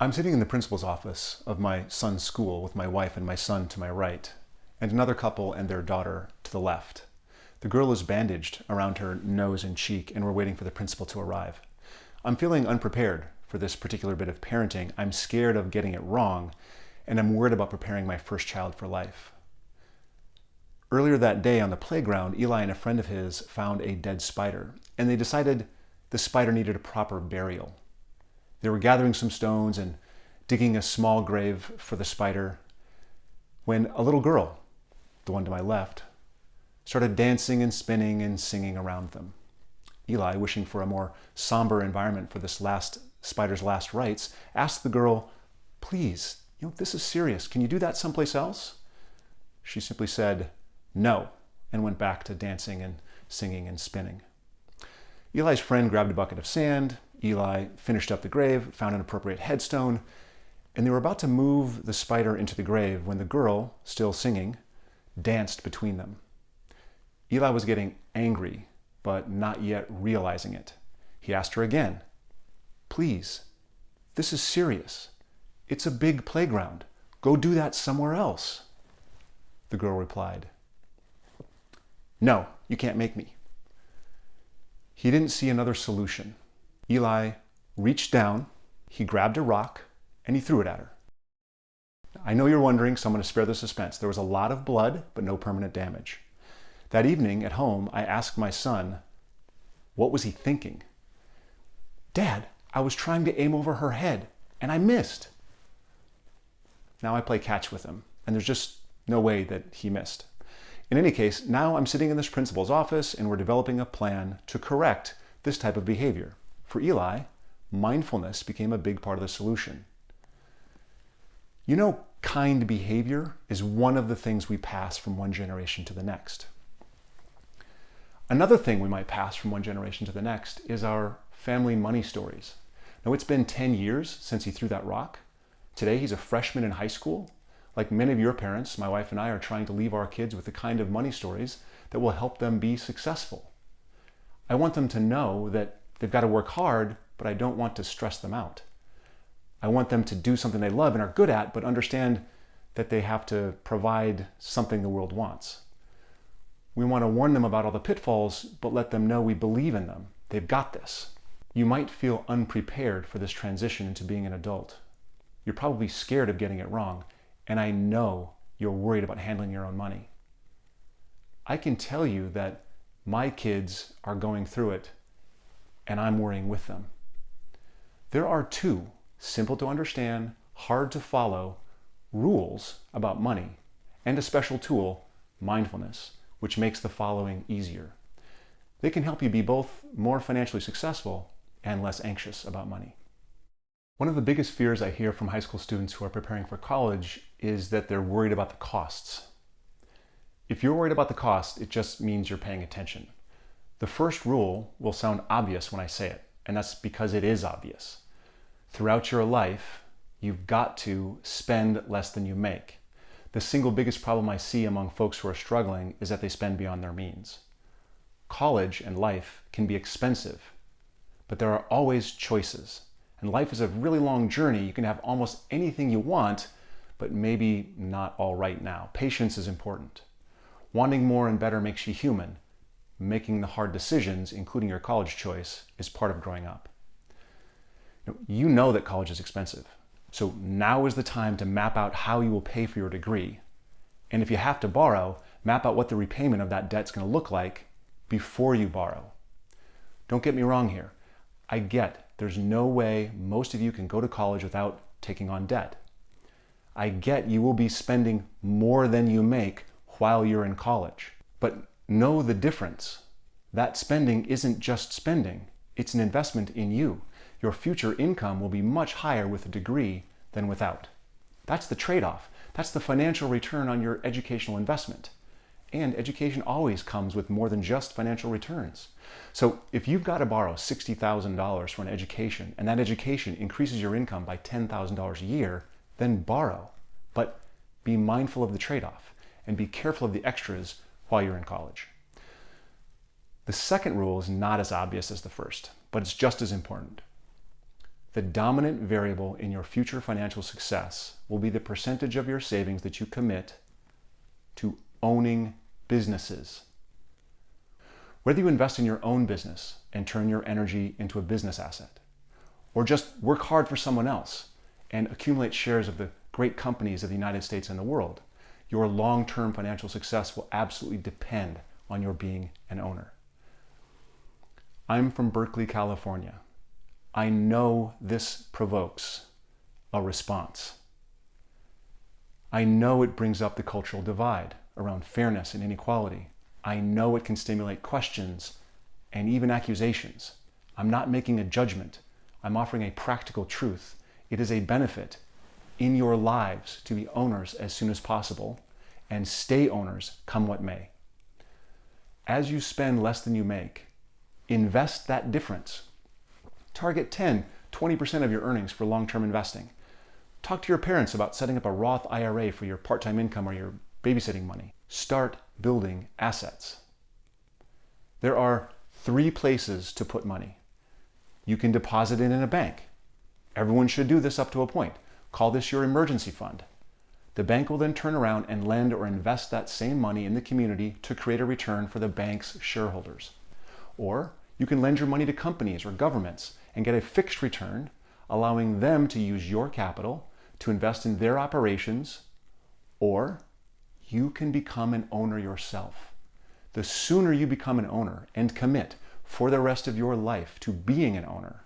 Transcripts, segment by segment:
I'm sitting in the principal's office of my son's school with my wife and my son to my right, and another couple and their daughter to the left. The girl is bandaged around her nose and cheek, and we're waiting for the principal to arrive. I'm feeling unprepared for this particular bit of parenting. I'm scared of getting it wrong, and I'm worried about preparing my first child for life. Earlier that day on the playground, Eli and a friend of his found a dead spider, and they decided the spider needed a proper burial. They were gathering some stones and digging a small grave for the spider when a little girl, the one to my left, started dancing and spinning and singing around them. Eli, wishing for a more somber environment for this spider's last rites, asked the girl, "Please, this is serious. Can you do that someplace else?" She simply said, "No," and went back to dancing and singing and spinning. Eli's friend grabbed a bucket of sand. Eli finished up the grave, found an appropriate headstone, and they were about to move the spider into the grave when the girl, still singing, danced between them. Eli was getting angry, but not yet realizing it. He asked her again, "Please, this is serious. It's a big playground. Go do that somewhere else." The girl replied, "No, you can't make me." He didn't see another solution. Eli reached down, he grabbed a rock, and he threw it at her. I know you're wondering, so I'm going to spare the suspense. There was a lot of blood, but no permanent damage. That evening at home, I asked my son, what was he thinking? "Dad, I was trying to aim over her head, and I missed." Now I play catch with him, and there's just no way that he missed. In any case, now I'm sitting in this principal's office, and we're developing a plan to correct this type of behavior. For Eli, mindfulness became a big part of the solution. Kind behavior is one of the things we pass from one generation to the next. Another thing we might pass from one generation to the next is our family money stories. Now, it's been 10 years since he threw that rock. Today, he's a freshman in high school. Like many of your parents, my wife and I are trying to leave our kids with the kind of money stories that will help them be successful. I want them to know that they've got to work hard, but I don't want to stress them out. I want them to do something they love and are good at, but understand that they have to provide something the world wants. We want to warn them about all the pitfalls, but let them know we believe in them. They've got this. You might feel unprepared for this transition into being an adult. You're probably scared of getting it wrong, and I know you're worried about handling your own money. I can tell you that my kids are going through it, and I'm worrying with them. There are two simple to understand, hard to follow rules about money, and a special tool, mindfulness, which makes the following easier. They can help you be both more financially successful and less anxious about money. One of the biggest fears I hear from high school students who are preparing for college is that they're worried about the costs. If you're worried about the cost, it just means you're paying attention. The first rule will sound obvious when I say it, and that's because it is obvious. Throughout your life, you've got to spend less than you make. The single biggest problem I see among folks who are struggling is that they spend beyond their means. College and life can be expensive, but there are always choices. And life is a really long journey. You can have almost anything you want, but maybe not all right now. Patience is important. Wanting more and better makes you human. Making the hard decisions, including your college choice, is part of growing up. You know that college is expensive. So now is the time to map out how you will pay for your degree. And if you have to borrow, map out what the repayment of that debt is going to look like before you borrow. Don't get me wrong here. I get there's no way most of you can go to college without taking on debt. I get you will be spending more than you make while you're in college. But know the difference. That spending isn't just spending. It's an investment in you. Your future income will be much higher with a degree than without. That's the trade-off. That's the financial return on your educational investment. And education always comes with more than just financial returns. So if you've got to borrow $60,000 for an education, and that education increases your income by $10,000 a year, then borrow. But be mindful of the trade-off and be careful of the extras while you're in college. The second rule is not as obvious as the first, but it's just as important. The dominant variable in your future financial success will be the percentage of your savings that you commit to owning businesses. Whether you invest in your own business and turn your energy into a business asset, or just work hard for someone else and accumulate shares of the great companies of the United States and the world, your long-term financial success will absolutely depend on your being an owner. I'm from Berkeley, California. I know this provokes a response. I know it brings up the cultural divide around fairness and inequality. I know it can stimulate questions and even accusations. I'm not making a judgment. I'm offering a practical truth. It is a benefit in your lives to be owners as soon as possible and stay owners come what may. As you spend less than you make, invest that difference. Target 10, 20% of your earnings for long-term investing. Talk to your parents about setting up a Roth IRA for your part-time income or your babysitting money. Start building assets. There are 3 places to put money. You can deposit it in a bank. Everyone should do this up to a point. Call this your emergency fund. The bank will then turn around and lend or invest that same money in the community to create a return for the bank's shareholders. Or you can lend your money to companies or governments and get a fixed return, allowing them to use your capital to invest in their operations, or you can become an owner yourself. The sooner you become an owner and commit for the rest of your life to being an owner,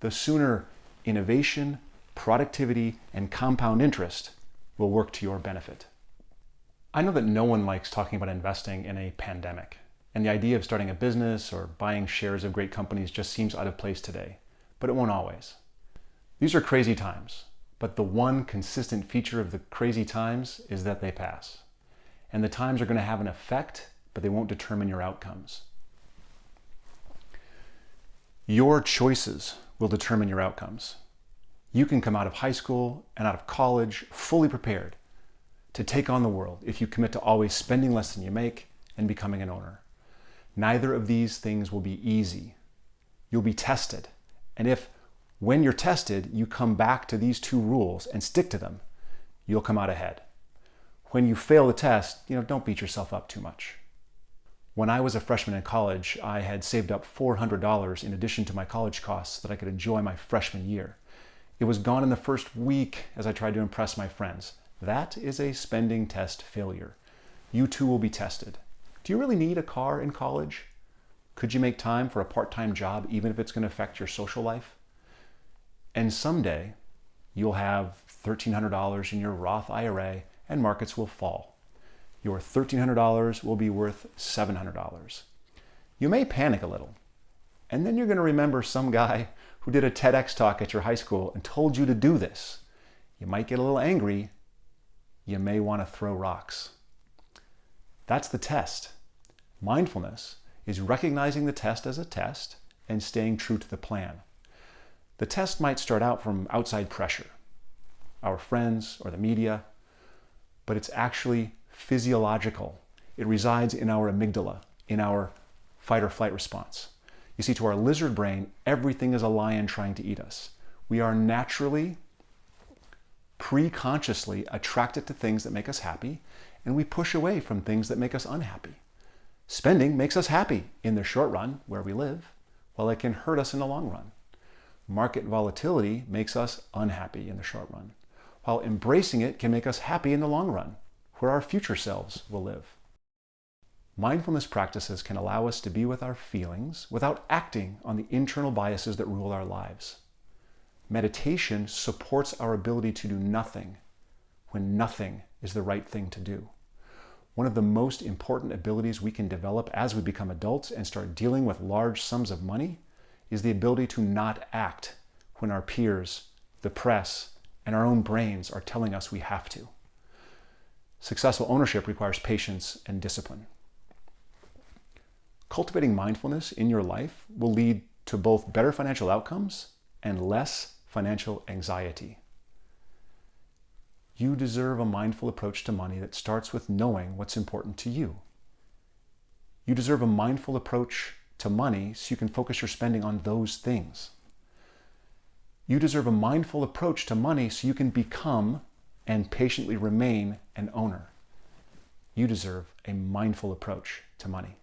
the sooner innovation, productivity, and compound interest will work to your benefit. I know that no one likes talking about investing in a pandemic, and the idea of starting a business or buying shares of great companies just seems out of place today, but it won't always. These are crazy times, but the one consistent feature of the crazy times is that they pass. And the times are going to have an effect, but they won't determine your outcomes. Your choices will determine your outcomes. You can come out of high school and out of college fully prepared to take on the world if you commit to always spending less than you make and becoming an owner. Neither of these things will be easy. You'll be tested. And if, when you're tested, you come back to these 2 rules and stick to them, you'll come out ahead. When you fail the test, don't beat yourself up too much. When I was a freshman in college, I had saved up $400 in addition to my college costs so that I could enjoy my freshman year. It was gone in the first week as I tried to impress my friends. That is a spending test failure. You too will be tested. Do you really need a car in college? Could you make time for a part-time job even if it's going to affect your social life? And someday you'll have $1,300 in your Roth IRA and markets will fall. Your $1,300 will be worth $700. You may panic a little, and then you're going to remember some guy who did a TEDx talk at your high school and told you to do this. You might get a little angry. You may want to throw rocks. That's the test. Mindfulness is recognizing the test as a test and staying true to the plan. The test might start out from outside pressure, our friends or the media, but it's actually physiological. It resides in our amygdala, in our fight or flight response. You see, to our lizard brain, everything is a lion trying to eat us. We are naturally, pre-consciously attracted to things that make us happy, and we push away from things that make us unhappy. Spending makes us happy in the short run, where we live, while it can hurt us in the long run. Market volatility makes us unhappy in the short run, while embracing it can make us happy in the long run, where our future selves will live. Mindfulness practices can allow us to be with our feelings without acting on the internal biases that rule our lives. Meditation supports our ability to do nothing when nothing is the right thing to do. One of the most important abilities we can develop as we become adults and start dealing with large sums of money is the ability to not act when our peers, the press, and our own brains are telling us we have to. Successful ownership requires patience and discipline. Cultivating mindfulness in your life will lead to both better financial outcomes and less financial anxiety. You deserve a mindful approach to money that starts with knowing what's important to you. You deserve a mindful approach to money so you can focus your spending on those things. You deserve a mindful approach to money so you can become and patiently remain an owner. You deserve a mindful approach to money.